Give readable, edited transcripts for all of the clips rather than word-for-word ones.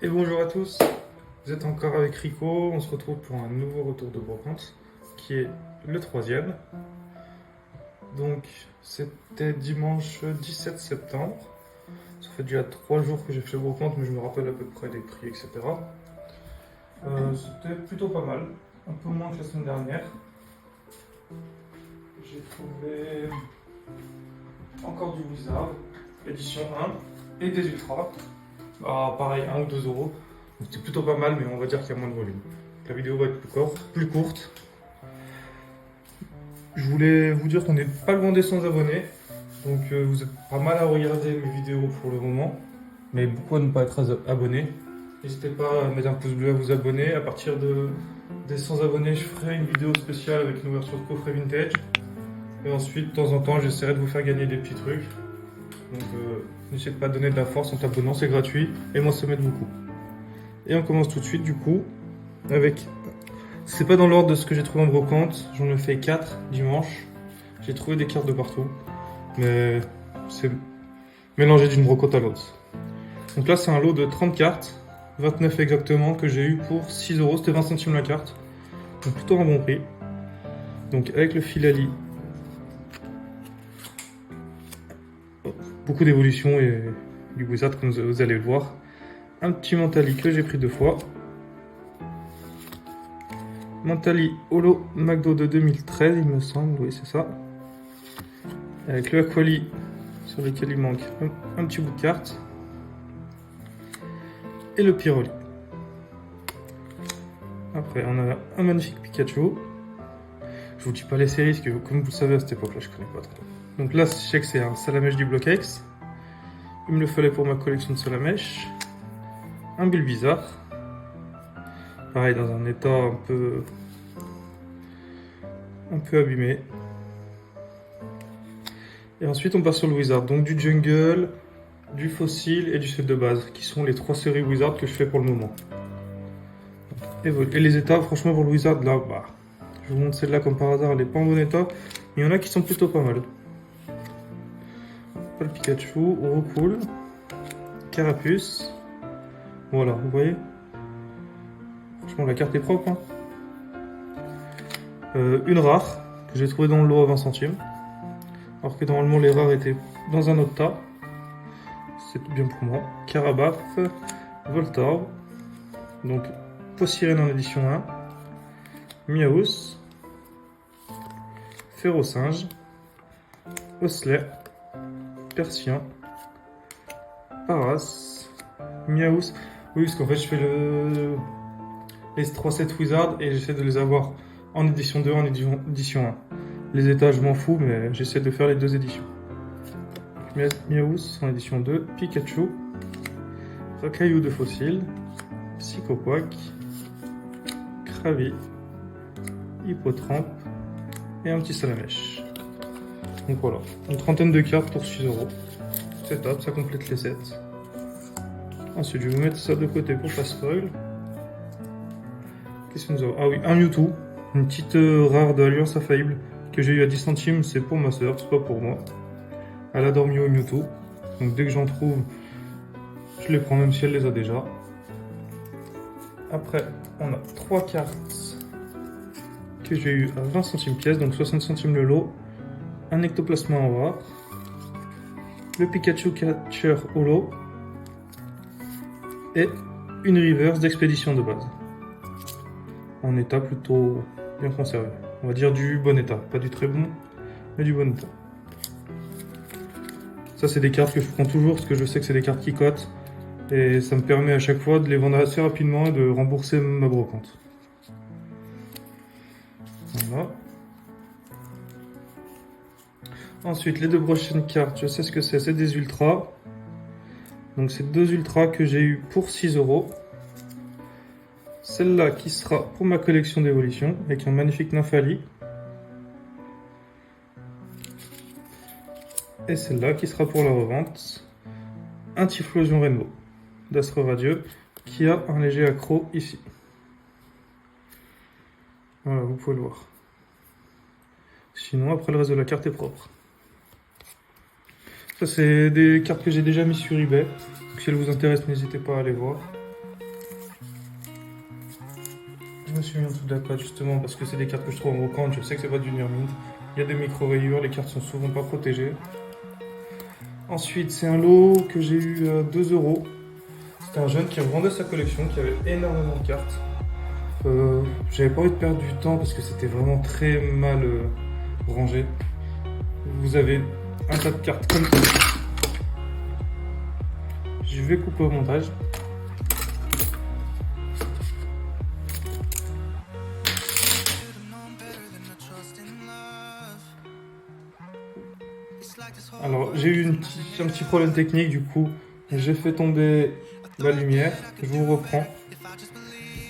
Et bonjour à tous, vous êtes encore avec Rico, on se retrouve pour un nouveau retour de brocante, qui est le troisième. Donc c'était dimanche 17 septembre, ça fait déjà 3 jours que j'ai fait brocante, mais je me rappelle à peu près des prix, etc. C'était plutôt pas mal, un peu moins que la semaine dernière. J'ai trouvé encore du Wizard, édition 1, et des Ultras. Pareil, 1 ou 2 euros. Donc c'est plutôt pas mal, mais on va dire qu'il y a moins de volume. La vidéo va être plus courte. Je voulais vous dire qu'on n'est pas loin des 100 abonnés. Donc vous êtes pas mal à regarder mes vidéos pour le moment. Mais beaucoup à ne pas être abonnés. N'hésitez pas à mettre un pouce bleu, à vous abonner. À partir des 100 abonnés, je ferai une vidéo spéciale avec une ouverture de coffret vintage. Et ensuite, de temps en temps, j'essaierai de vous faire gagner des petits trucs. Donc n'hésitez pas à donner de la force en t'abonnant, c'est gratuit. Et moi, ça m'aide beaucoup. Et on commence tout de suite du coup avec... C'est pas dans l'ordre de ce que j'ai trouvé en brocante, j'en ai fait 4 dimanche. J'ai trouvé des cartes de partout, mais c'est mélangé d'une brocante à l'autre. Donc là c'est un lot de 30 cartes, 29 exactement, que j'ai eu pour 6 euros, c'était 20 centimes la carte. Donc plutôt un bon prix. Donc avec le Filali, beaucoup d'évolutions et du Wizard comme vous allez le voir. Un petit Mentali que j'ai pris 2 fois. Mentali Holo McDo de 2013, il me semble, oui c'est ça. Avec le Aquali sur lequel il manque un petit bout de carte. Et le Pyroli. Après, on a un magnifique Pikachu. Je vous dis pas les séries, parce que comme vous le savez à cette époque-là, je connais pas trop. Donc là, je sais que c'est un Salamèche du Block-X. Il me le fallait pour ma collection de Salamèche. Un Bulbizarre. Pareil, dans un état un peu abîmé. Et ensuite, on passe sur le Wizard. Donc du Jungle, du Fossile et du set de base, qui sont les 3 séries Wizard que je fais pour le moment. Et les états, franchement, pour le Wizard, là, je vous montre celle-là comme par hasard, elle n'est pas en bon état. Il y en a qui sont plutôt pas mal. Pas le Pikachu, Orocool, Carapuce. Voilà, vous voyez. Franchement, la carte est propre. Hein. Une rare, que j'ai trouvée dans le lot à 20 centimes. Alors que normalement, les rares étaient dans un autre tas. C'est tout bien pour moi. Karabaf, Voltorb. Donc, Possiren en édition 1. Miaus. Ferrosinge. Osler. Persian. Paras. Miaus. Oui, parce qu'en fait, je fais les 3 sets Wizard et j'essaie de les avoir en édition 2, en édition 1. Les états, je m'en fous, mais j'essaie de faire les 2 éditions. Miaus en édition 2. Pikachu. Racaillou de fossile. Psychoquack. Kravi. Hippotrampe. Et un petit Salamèche. Donc voilà, une trentaine de cartes pour 6 euros. C'est top, ça complète les sets. Ensuite, je vais vous mettre ça de côté pour pas spoil. Qu'est-ce que nous avons? Ah oui, un Mewtwo. Une petite rare de Alliance Infaillible que j'ai eu à 10 centimes. C'est pour ma soeur, c'est pas pour moi. Elle adore Mew et Mewtwo. Donc dès que j'en trouve, je les prends même si elle les a déjà. Après, on a 3 cartes que j'ai eu à 20 centimes pièce, donc 60 centimes le lot. Un ectoplasma en rare, le Pikachu Catcher Holo et une reverse d'expédition de base. En état plutôt bien conservé. On va dire du bon état, pas du très bon, mais du bon état. Ça c'est des cartes que je prends toujours parce que je sais que c'est des cartes qui cotent et ça me permet à chaque fois de les vendre assez rapidement et de rembourser ma brocante. Voilà. Ensuite, les 2 prochaines cartes, je sais ce que c'est des ultras. Donc, c'est 2 ultras que j'ai eu pour 6 euros. Celle-là qui sera pour ma collection d'évolution, avec un magnifique Nymphali. Et celle-là qui sera pour la revente. Un Typhlosion Rainbow d'Astre Radieux, qui a un léger accro ici. Voilà, vous pouvez le voir. Sinon, après, le reste de la carte est propre. Ça, c'est des cartes que j'ai déjà mis sur eBay. Donc, si elles vous intéressent, n'hésitez pas à aller voir. me suis mis en dessous de la cote justement parce que c'est des cartes que je trouve en brocante. Je sais que c'est pas du Nurmint. Il y a des micro-rayures, les cartes sont souvent pas protégées. Ensuite, c'est un lot que j'ai eu à 2 euros. C'était un jeune qui revendait sa collection, qui avait énormément de cartes. J'avais pas envie de perdre du temps parce que c'était vraiment très mal rangé. Vous avez un tas de cartes comme ça. Je vais couper au montage. Alors j'ai eu un petit problème technique, du coup j'ai fait tomber la lumière. Je vous reprends.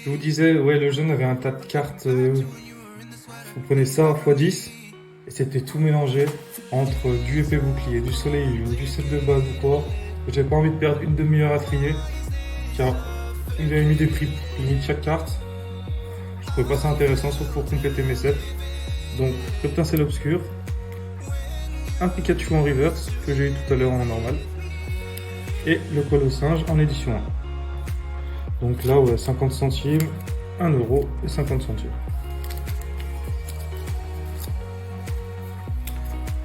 Je vous disais, ouais, le jeune avait un tas de cartes. Vous prenez ça x10 et c'était tout mélangé entre du épée bouclier, du soleil lune, du set de base ou quoi. J'avais pas envie de perdre une demi-heure à trier car il avait mis des prix limite chaque carte. Je trouvais pas ça intéressant sauf pour compléter mes sets. Donc le pincel obscur, un Pikachu en reverse que j'ai eu tout à l'heure en normal et le Colossinge en édition 1. Donc là, ouais, 50 centimes, 1 euro et 50 centimes.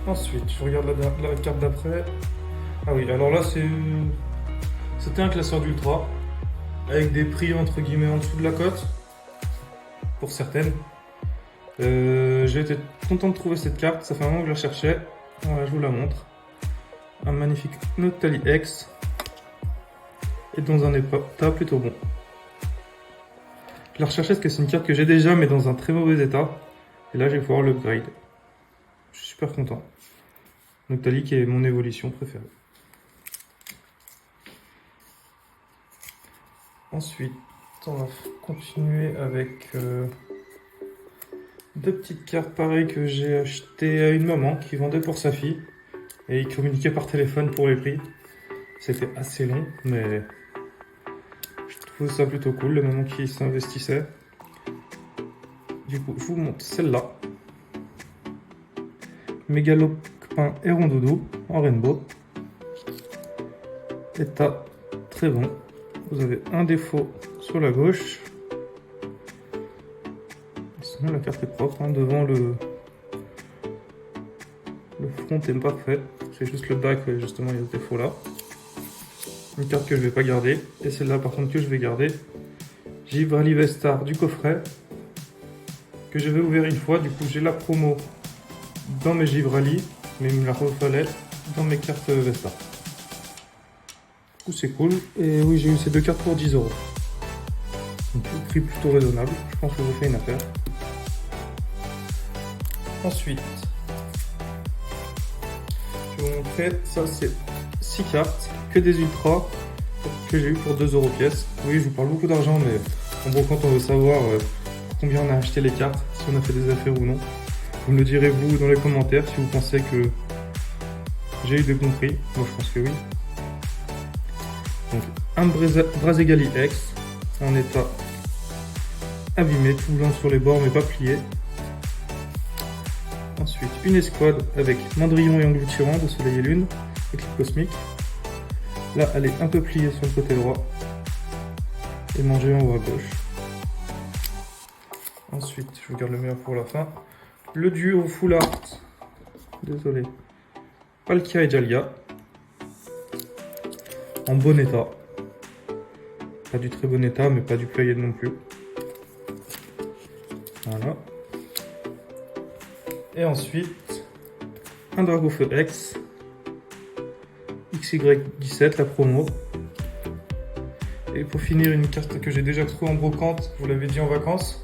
Ensuite, je regarde la carte d'après. Ah oui, alors là, c'était un classeur d'ultra avec des prix entre guillemets en dessous de la cote pour certaines. J'ai été content de trouver cette carte, ça fait un moment que je la cherchais. Voilà, je vous la montre. Un magnifique Noctali X et dans un état plutôt bon. Je la recherchais parce que c'est une carte que j'ai déjà mais dans un très mauvais état. Et là, je vais pouvoir l'upgrade. Je suis super content. Noctali qui est mon évolution préférée. Ensuite, on va continuer avec deux petites cartes pareilles que j'ai achetées à une maman qui vendait pour sa fille. Et il communiquait par téléphone pour les prix. C'était assez long, mais je trouve ça plutôt cool, la maman qui s'investissait. Du coup, je vous montre celle-là. Mégalopin et Rondoudou en rainbow. État très bon. Vous avez un défaut sur la gauche. Sinon la carte est propre, hein. Devant le front est parfait. C'est juste le back, justement, il y a ce défaut là. Une carte que je vais pas garder. Et celle-là par contre que je vais garder. Givrali Vestar du coffret. Que j'avais ouvert une fois. Du coup j'ai la promo dans mes Givrali. Mais il me la refallait dans mes cartes Vestar. Du coup c'est cool. Et oui, j'ai eu ces deux cartes pour 10 euros. Donc le prix plutôt raisonnable. Je pense que je fais une affaire. Ensuite, je vais vous montrer, ça c'est 6 cartes, que des ultras, que j'ai eu pour 2 euros pièce. Oui, je vous parle beaucoup d'argent, mais en gros, quand on veut savoir combien on a acheté les cartes, si on a fait des affaires ou non, vous me le direz vous dans les commentaires si vous pensez que j'ai eu des bons prix. Moi, je pense que oui. Donc, un Brazegali X, en état abîmé, tout blanc sur les bords, mais pas plié. Ensuite, une escouade avec Mandrillon et Engloutirant de Soleil et Lune, éclipse cosmique. Là, elle est un peu pliée sur le côté droit et mangée en haut à gauche. Ensuite, je vous garde le meilleur pour la fin. Le duo Full Art, désolé, Palkia et Jalia, en bon état. Pas du très bon état, mais pas du played non plus. Voilà. Et ensuite, un Dragofeu X, XY17, la promo. Et pour finir, une carte que j'ai déjà trouvée en brocante, je vous l'avais dit en vacances,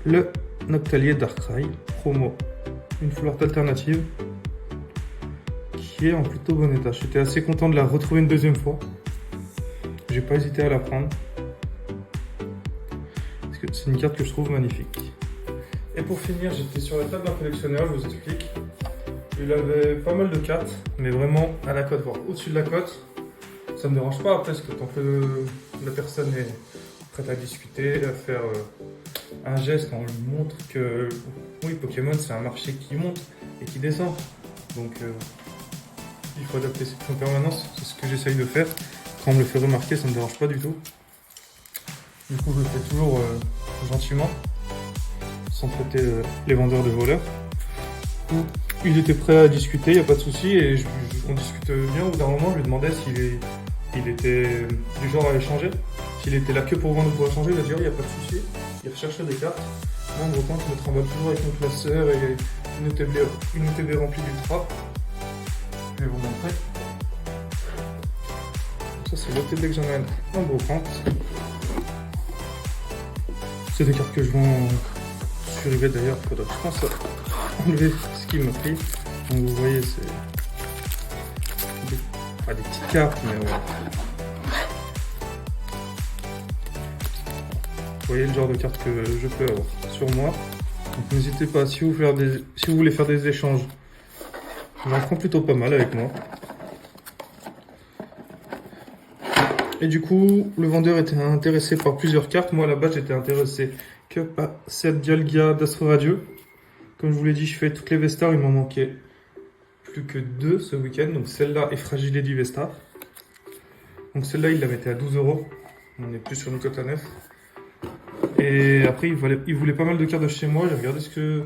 le Noctalier Darkrai, promo. Une full art alternative, qui est en plutôt bon état. J'étais assez content de la retrouver une deuxième fois. J'ai pas hésité à la prendre. Parce que c'est une carte que je trouve magnifique. Et pour finir, j'étais sur la table d'un collectionneur, je vous explique. Il avait pas mal de cartes, mais vraiment à la cote, voire au-dessus de la cote. Ça me dérange pas après, parce que tant que la personne est prête à discuter, à faire un geste, on lui montre que oui, Pokémon c'est un marché qui monte et qui descend. Donc il faut adapter ses prix en permanence, c'est ce que j'essaye de faire. Quand on me le fait remarquer, ça me dérange pas du tout. Du coup, je fais toujours gentiment, sans traiter les vendeurs de voleurs. Donc, il était prêt à discuter, il n'y a pas de souci, et on discute bien. Au bout d'un moment, je lui demandais s'il était du genre à échanger. S'il était là que pour vendre ou pour échanger, il a dit il n'y a pas de souci. Il recherchait des cartes. Moi, en brocante, je me trimballe toujours avec mon classeur et une OTB remplie d'ultra. Je vais vous montrer. Ça, c'est l'OTB que j'emmène en brocante. C'est des cartes que je vends sur eBay d'ailleurs. Je pense enlever ce qu'il m'a pris. Donc vous voyez, c'est pas des petites cartes, mais ouais. Vous voyez le genre de cartes que je peux avoir sur moi. Donc n'hésitez pas, si vous voulez faire des échanges, j'en prends plutôt pas mal avec moi. Et du coup, le vendeur était intéressé par plusieurs cartes. Moi, à la base, j'étais intéressé que par cette Dialga d'Astro Radio. Comme je vous l'ai dit, je fais toutes les Vestars. Il m'en manquait plus que 2 ce week-end. Donc celle-là et Fragile du Vestar. Donc celle-là, il la mettait à 12 €. On est plus sur une cote à 9. Et après, il voulait pas mal de cartes de chez moi. J'ai regardé ce qu'il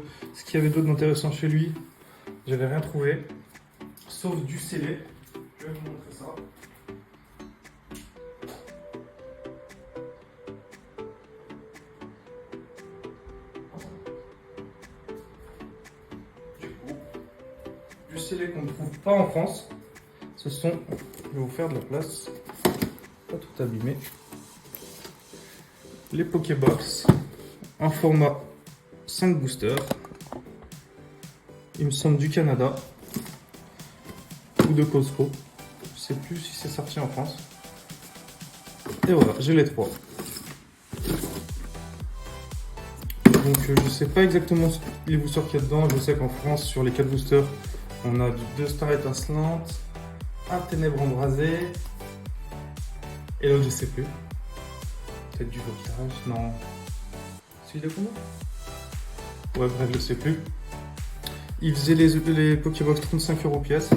y avait d'autre d'intéressant chez lui. J'avais rien trouvé. Sauf du scellé. Je vais vous montrer ça. Du scellé qu'on ne trouve pas en France. Ce sont, je vais vous faire de la place, pas tout abîmé, les Pokébox en format 5 boosters. Il me semble du Canada ou de Costco. Je sais plus si c'est sorti en France. Et voilà, j'ai les 3. Donc je sais pas exactement les boosters qu'il y a dedans. Je sais qu'en France, sur les 4 boosters, on a du 2 stars étincelantes, un ténèbre embrasé, et l'autre je sais plus. Peut-être du voltage, non. Celui de combien? Ouais, bref, je sais plus. Il faisait les Pokébox 35 € pièce.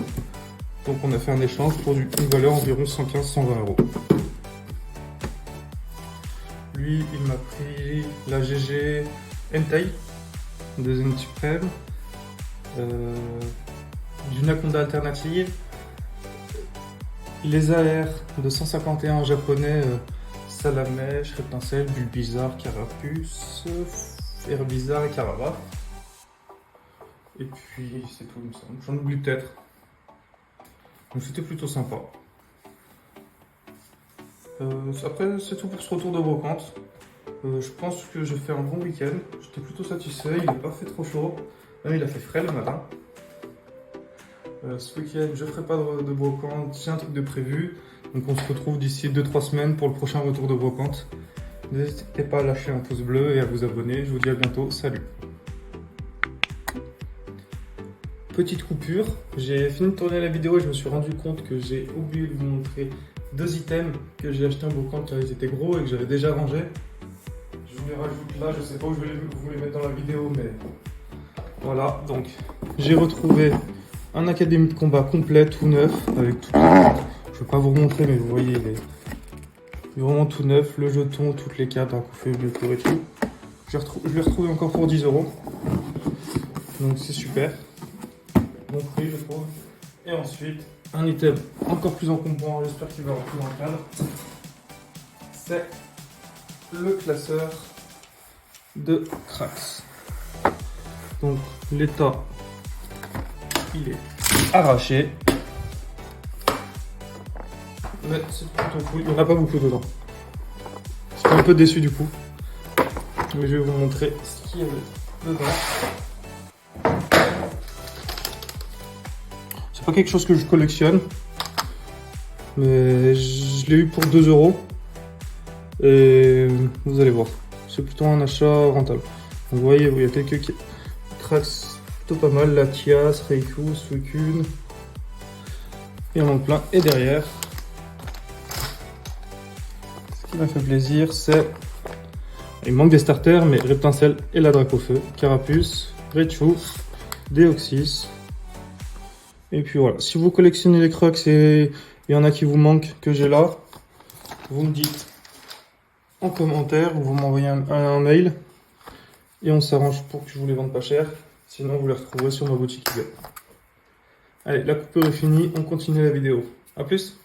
Donc on a fait un échange pour une valeur environ 115-120 €. Lui, il m'a pris la GG Entei de Zen Supreme, du Nakonda alternative, les AR de 151 en japonais, Salamèche, Reptincelle, Bulbizarre, Carapuce, Herbizarre et Carava. Et puis c'est tout, il me semble. J'en oublie peut-être. Donc c'était plutôt sympa. Après, c'est tout pour ce retour de brocante. Je pense que j'ai fait un bon week-end. J'étais plutôt satisfait. Il n'a pas fait trop chaud. Même il a fait frais le matin. Ce week-end, je ne ferai pas de brocante. J'ai un truc de prévu. Donc on se retrouve d'ici 2-3 semaines pour le prochain retour de brocante. N'hésitez pas à lâcher un pouce bleu et à vous abonner. Je vous dis à bientôt. Salut! Petite coupure, j'ai fini de tourner la vidéo et je me suis rendu compte que j'ai oublié de vous montrer 2 items que j'ai acheté en brocante car ils étaient gros et que j'avais déjà rangé. Je vous les rajoute là, je sais pas où je vais vous les mettre dans la vidéo, mais voilà. Donc j'ai retrouvé un académie de combat complet, tout neuf, avec tout. Je vais pas vous remontrer, mais vous voyez, il est vraiment tout neuf, le jeton, toutes les cartes, un coup fait bleu et tout. Je l'ai retrouvé encore pour 10 €. Donc c'est super. Bon prix, je trouve. Et ensuite, un item encore plus encombrant, j'espère qu'il va rentrer dans le cadre. C'est le classeur de Crax. Donc l'état, il est arraché. Mais c'est plutôt cool, il n'y en a pas beaucoup dedans. Je suis un peu déçu du coup. Mais je vais vous montrer ce qu'il y avait dedans. C'est pas quelque chose que je collectionne, mais je l'ai eu pour 2 €. Et vous allez voir, c'est plutôt un achat rentable. Donc, vous voyez, il y a quelques cracks plutôt pas mal, Latias, Reiku, Suicune. Il en manque plein. Et derrière, ce qui m'a fait plaisir, c'est. Il manque des starters, mais Reptincelle et la Dracofeu, Carapuce, Raichu, Deoxys. Et puis voilà, si vous collectionnez les crocs et il y en a qui vous manquent, que j'ai là, vous me dites en commentaire ou vous m'envoyez un mail et on s'arrange pour que je vous les vende pas cher. Sinon, vous les retrouverez sur ma boutique eBay. Allez, la coupure est finie, on continue la vidéo. A plus!